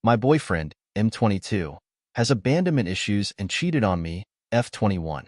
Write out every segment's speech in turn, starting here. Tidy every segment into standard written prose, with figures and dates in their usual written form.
My boyfriend, M22, has abandonment issues and cheated on me, F21.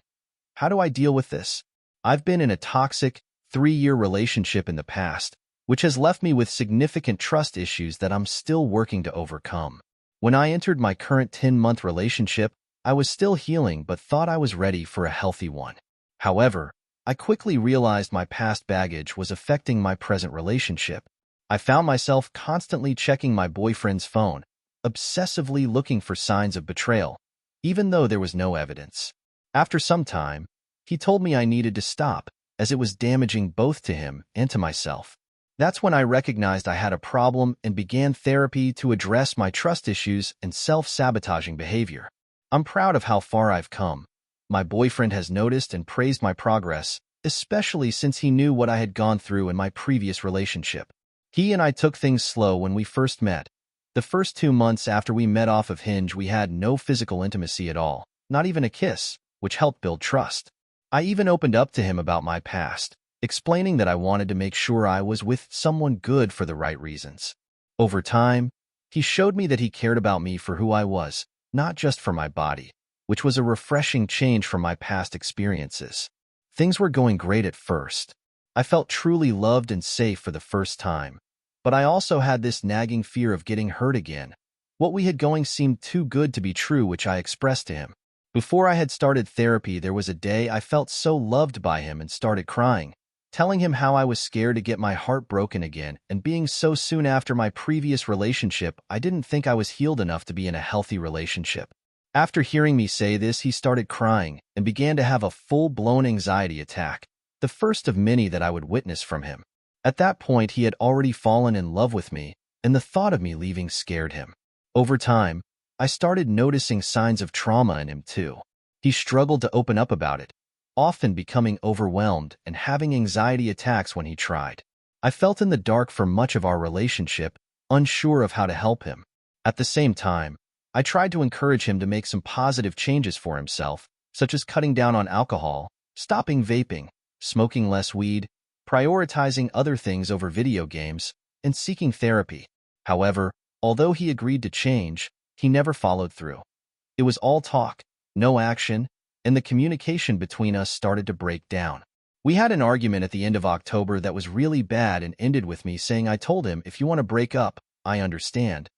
How do I deal with this? I've been in a toxic, 3-year relationship in the past, which has left me with significant trust issues that I'm still working to overcome. When I entered my current 10-month relationship, I was still healing but thought I was ready for a healthy one. However, I quickly realized my past baggage was affecting my present relationship. I found myself constantly checking my boyfriend's phone, obsessively looking for signs of betrayal, even though there was no evidence. After some time, he told me I needed to stop, as it was damaging both to him and to myself. That's when I recognized I had a problem and began therapy to address my trust issues and self-sabotaging behavior. I'm proud of how far I've come. My boyfriend has noticed and praised my progress, especially since he knew what I had gone through in my previous relationship. He and I took things slow when we first met. The first 2 months after we met off of Hinge, we had no physical intimacy at all, not even a kiss, which helped build trust. I even opened up to him about my past, explaining that I wanted to make sure I was with someone good for the right reasons. Over time, he showed me that he cared about me for who I was, not just for my body, which was a refreshing change from my past experiences. Things were going great at first. I felt truly loved and safe for the first time, but I also had this nagging fear of getting hurt again. What we had going seemed too good to be true, which I expressed to him. Before I had started therapy, there was a day I felt so loved by him and started crying, telling him how I was scared to get my heart broken again, and being so soon after my previous relationship, I didn't think I was healed enough to be in a healthy relationship. After hearing me say this, he started crying and began to have a full-blown anxiety attack, the first of many that I would witness from him. At that point, he had already fallen in love with me, and the thought of me leaving scared him. Over time, I started noticing signs of trauma in him too. He struggled to open up about it, often becoming overwhelmed and having anxiety attacks when he tried. I felt in the dark for much of our relationship, unsure of how to help him. At the same time, I tried to encourage him to make some positive changes for himself, such as cutting down on alcohol, stopping vaping, smoking less weed, prioritizing other things over video games, and seeking therapy. However, although he agreed to change, he never followed through. It was all talk, no action, and the communication between us started to break down. We had an argument at the end of October that was really bad and ended with me saying I told him, "If you want to break up, I understand,"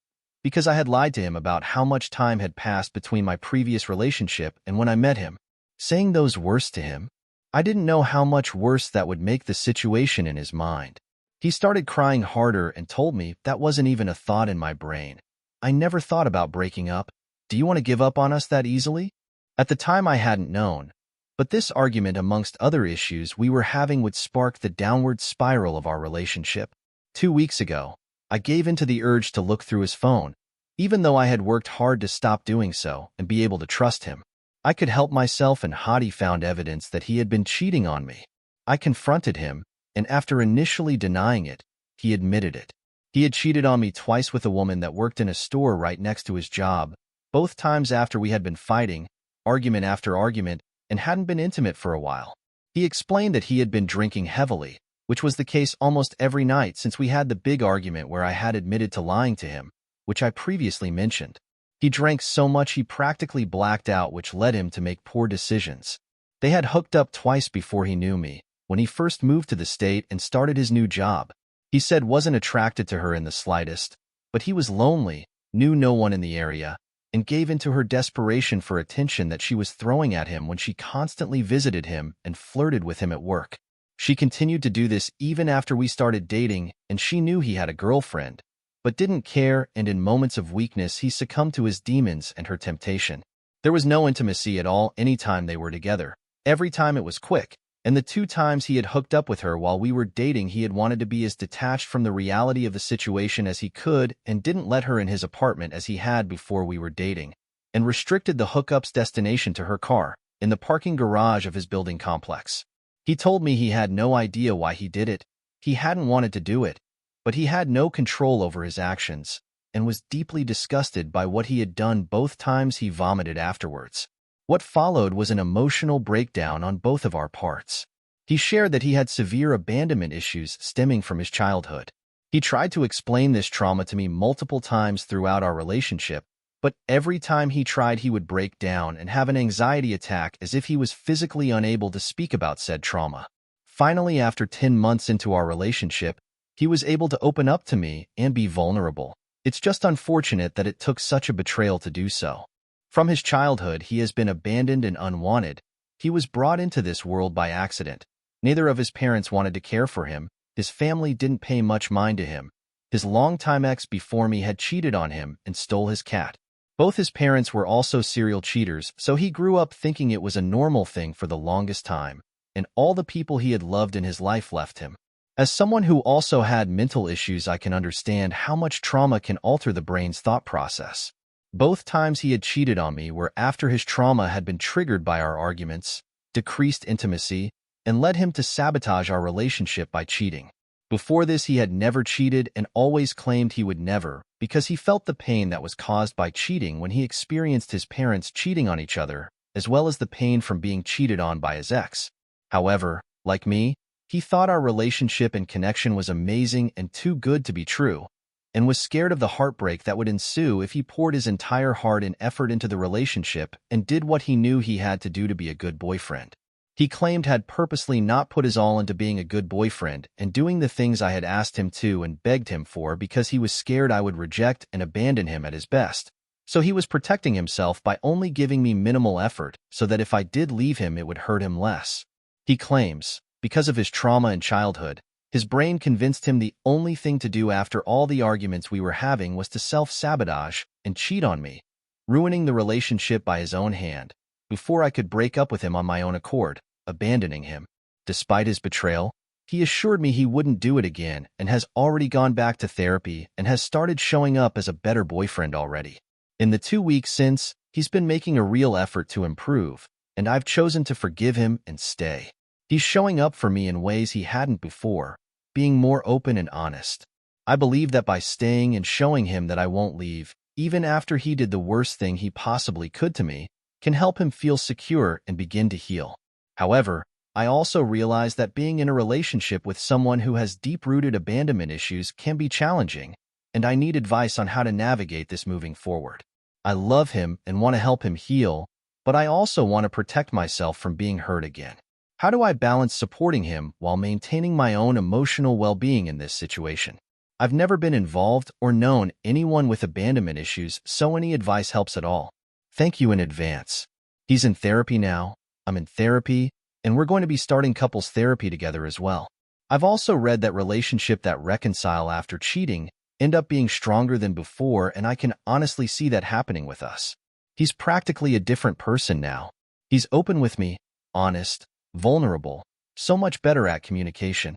because I had lied to him about how much time had passed between my previous relationship and when I met him. Saying those words to him, I didn't know how much worse that would make the situation in his mind. He started crying harder and told me that wasn't even a thought in my brain. "I never thought about breaking up. Do you want to give up on us that easily?" At the time, I hadn't known, but this argument, amongst other issues we were having, would spark the downward spiral of our relationship. 2 weeks ago, I gave in to the urge to look through his phone, even though I had worked hard to stop doing so and be able to trust him. I could help myself, and Hadi found evidence that he had been cheating on me. I confronted him, and after initially denying it, he admitted it. He had cheated on me twice with a woman that worked in a store right next to his job, both times after we had been fighting, argument after argument, and hadn't been intimate for a while. He explained that he had been drinking heavily, which was the case almost every night since we had the big argument where I had admitted to lying to him, which I previously mentioned. He drank so much he practically blacked out, which led him to make poor decisions. They had hooked up twice before he knew me, when he first moved to the state and started his new job. He said wasn't attracted to her in the slightest, but he was lonely, knew no one in the area, and gave in to her desperation for attention that she was throwing at him when she constantly visited him and flirted with him at work. She continued to do this even after we started dating, and she knew he had a girlfriend, but didn't care, and in moments of weakness he succumbed to his demons and her temptation. There was no intimacy at all anytime they were together. Every time it was quick, and the 2 times he had hooked up with her while we were dating, he had wanted to be as detached from the reality of the situation as he could and didn't let her in his apartment as he had before we were dating, and restricted the hookup's destination to her car, in the parking garage of his building complex. He told me he had no idea why he did it. He hadn't wanted to do it, but he had no control over his actions, and was deeply disgusted by what he had done. Both times he vomited afterwards. What followed was an emotional breakdown on both of our parts. He shared that he had severe abandonment issues stemming from his childhood. He tried to explain this trauma to me multiple times throughout our relationship, but every time he tried, he would break down and have an anxiety attack as if he was physically unable to speak about said trauma. Finally, after 10 months into our relationship, he was able to open up to me and be vulnerable. It's just unfortunate that it took such a betrayal to do so. From his childhood, he has been abandoned and unwanted. He was brought into this world by accident. Neither of his parents wanted to care for him. His family didn't pay much mind to him. His longtime ex before me had cheated on him and stole his cat. Both his parents were also serial cheaters, so he grew up thinking it was a normal thing for the longest time, and all the people he had loved in his life left him. As someone who also had mental issues, I can understand how much trauma can alter the brain's thought process. Both times he had cheated on me were after his trauma had been triggered by our arguments, decreased intimacy, and led him to sabotage our relationship by cheating. Before this, he had never cheated and always claimed he would never, because he felt the pain that was caused by cheating when he experienced his parents cheating on each other, as well as the pain from being cheated on by his ex. However, like me, he thought our relationship and connection was amazing and too good to be true, and was scared of the heartbreak that would ensue if he poured his entire heart and effort into the relationship and did what he knew he had to do to be a good boyfriend. He claimed had purposely not put his all into being a good boyfriend and doing the things I had asked him to and begged him for because he was scared I would reject and abandon him at his best. So he was protecting himself by only giving me minimal effort so that if I did leave him, it would hurt him less. He claims, because of his trauma in childhood, his brain convinced him the only thing to do after all the arguments we were having was to self-sabotage and cheat on me, ruining the relationship by his own hand, before I could break up with him on my own accord, abandoning him. Despite his betrayal, he assured me he wouldn't do it again and has already gone back to therapy and has started showing up as a better boyfriend already. In the 2 weeks since, he's been making a real effort to improve, and I've chosen to forgive him and stay. He's showing up for me in ways he hadn't before, being more open and honest. I believe that by staying and showing him that I won't leave, even after he did the worst thing he possibly could to me, can help him feel secure and begin to heal. However, I also realize that being in a relationship with someone who has deep-rooted abandonment issues can be challenging, and I need advice on how to navigate this moving forward. I love him and want to help him heal, but I also want to protect myself from being hurt again. How do I balance supporting him while maintaining my own emotional well-being in this situation? I've never been involved or known anyone with abandonment issues, so any advice helps at all. Thank you in advance. He's in therapy now, I'm in therapy, and we're going to be starting couples therapy together as well. I've also read that relationships that reconcile after cheating end up being stronger than before, and I can honestly see that happening with us. He's practically a different person now. He's open with me, honest, vulnerable, so much better at communication,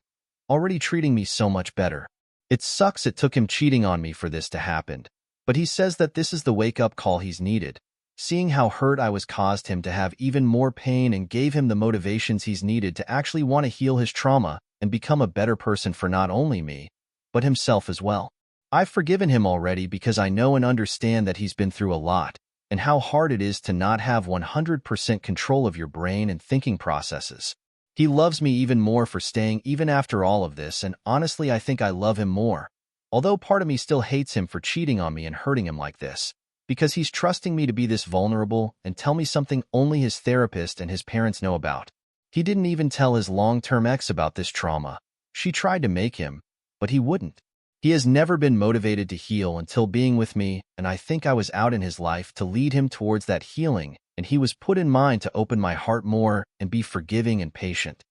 already treating me so much better. It sucks it took him cheating on me for this to happen, but he says that this is the wake-up call he's needed. Seeing how hurt I was caused him to have even more pain and gave him the motivations he's needed to actually want to heal his trauma and become a better person for not only me, but himself as well. I've forgiven him already because I know and understand that he's been through a lot and how hard it is to not have 100% control of your brain and thinking processes. He loves me even more for staying even after all of this, and honestly I think I love him more, although part of me still hates him for cheating on me and hurting him like this, because he's trusting me to be this vulnerable and tell me something only his therapist and his parents know about. He didn't even tell his long-term ex about this trauma. She tried to make him, but he wouldn't. He has never been motivated to heal until being with me, and I think I was out in his life to lead him towards that healing, and he was put in mind to open my heart more and be forgiving and patient.